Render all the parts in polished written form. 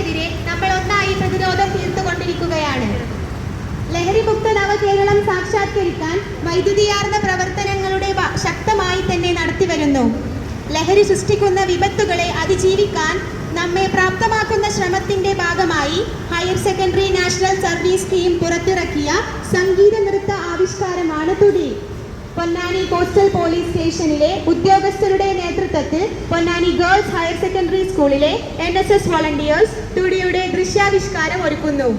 ലഹരിക്കെതിരെ നമ്മൾ ഒന്നായി പ്രതിരോധം തീർത്തുകൊണ്ടിരിക്കുകയാണ്. ലഹരിമുക്ത നവകേരളം സാക്ഷാത്കരിക്കാൻ വൈദ്യുതിയാർന്ന പ്രവർത്തനങ്ങളുടെ ശക്തമായി തന്നെ നടത്തിവരുന്നു. ലഹരി സൃഷ്ടിക്കുന്ന വിപത്തുകളെ അതിജീവിക്കാൻ നമ്മെ പ്രാപ്തമാക്കുന്ന ശ്രമത്തിന്റെ ഭാഗമായി higher secondary national service scheme പുറത്തിറക്കിയ സംഗീത നൃത്ത ആവിഷ്കാരമാണ് തുടി. പൊന്നാനി കോസ്റ്റൽ പോലീസ് സ്റ്റേഷനിലെ ഉദ്യോഗസ്ഥരുടെ നേതൃത്വത്തിൽ പൊന്നാനി ഗേൾസ് ഹയർ സെക്കൻഡറി സ്കൂളിലെ NSS വോളണ്ടിയേഴ്സ് തുടിയുടെ ദൃശ്യാവിഷ്കാരം ഒരുക്കുന്നു.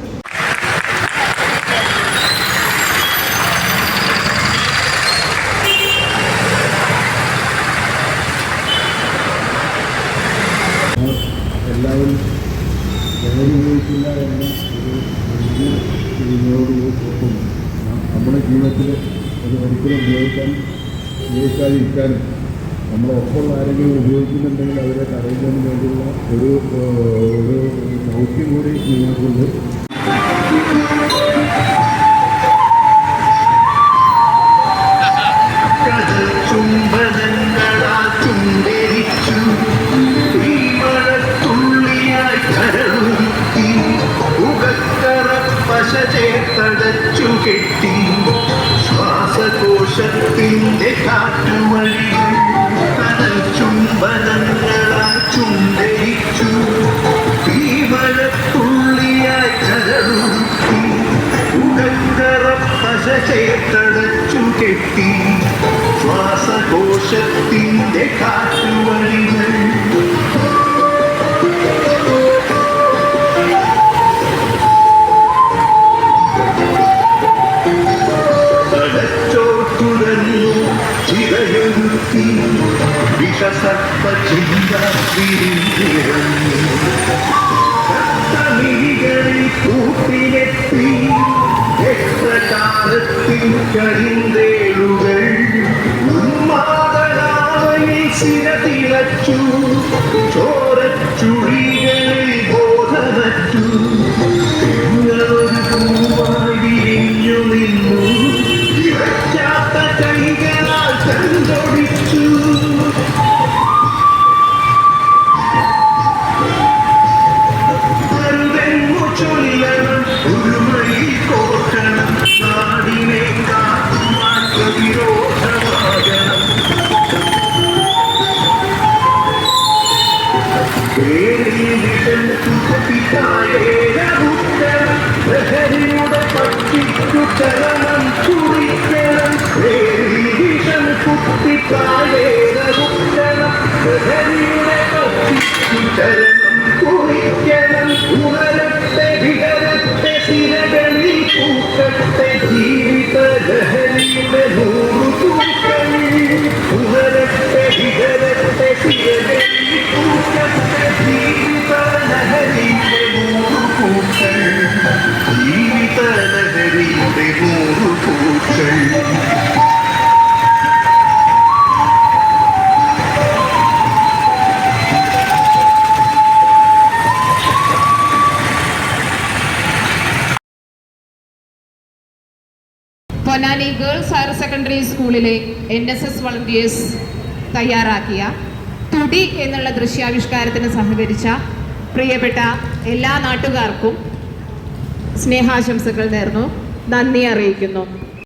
എല്ലാവരും ലഹരി ഉപയോഗിക്കില്ല എന്ന ഒരു ഇതിനോട് നമ്മുടെ ജീവിതത്തിൽ ഒരു ഒരിക്കലും ഉപയോഗിക്കാതിരിക്കാനും നമ്മളൊപ്പം ആരെങ്കിലും ഉപയോഗിക്കുന്നുണ്ടെങ്കിൽ അവരെ തടയുന്നതിന് വേണ്ടിയുള്ള ഒരു ദൗത്യം കൂടി നിങ്ങൾക്കുണ്ട്. തടച്ചു കെട്ടി ശ്വാസകോശത്തിന്റെ കാറ്റുവഴികൾ കടൽ ചുംബനങ്ങളാൽ ചുണ്ടരിച്ചു തീവരത്തുള്ളിയായി കരളുത്തി ഉടങ്കറ പശ ചേർത്തടച്ചു കെട്ടി ശ്വാസകോശത്തിന്റെ കാറ്റുവഴികൾ കൂട്ടിലെത്തി എത്രകാലത്തിൽ കരിന്തേളുകൾ ഉന്മാദനായി സിരതിളച്ചു ചോരച്ചുഴികളിൽ ബോധമറ്റു നിങ്ങളൊരു പൂവായി വിരിഞ്ഞു നിന്നു ഇറക്കാത്ത കൈകളാൽ കണ്ടൊടിച്ചു ലഹരിയുടെ പട്ടിക്കുചലനം കുറിക്കണം കുത്തിത്താഴേറുക്കണം ലഹരിയുടെ പട്ടിക്കുചലനം കുറിക്കണം ഉണരട്ടെ വിടരട്ടെ സിരകളിൽ പൂക്കട്ടെ ജീവിത ലഹരിയുടെ 100 പൂക്കൾ ഉണരട്ടെ വിടരട്ടെ സിരകളിൽ പൂക്കട്ടെ ജീവിത ലഹരിയുടെ 100 പൂക്കൾ ജീവിത ലഹരിയുടെ 100 പൂക്കൾ. പൊന്നാനി ഗേൾസ് ഹയർ സെക്കൻഡറി സ്കൂളിലെ NSS വളണ്ടിയേഴ്സ് തയ്യാറാക്കിയ തുടി എന്നുള്ള ദൃശ്യാവിഷ്കാരത്തിന് സഹകരിച്ച പ്രിയപ്പെട്ട എല്ലാ നാട്ടുകാർക്കും സ്നേഹാശംസകൾ നേർന്നു നന്ദി അറിയിക്കുന്നു.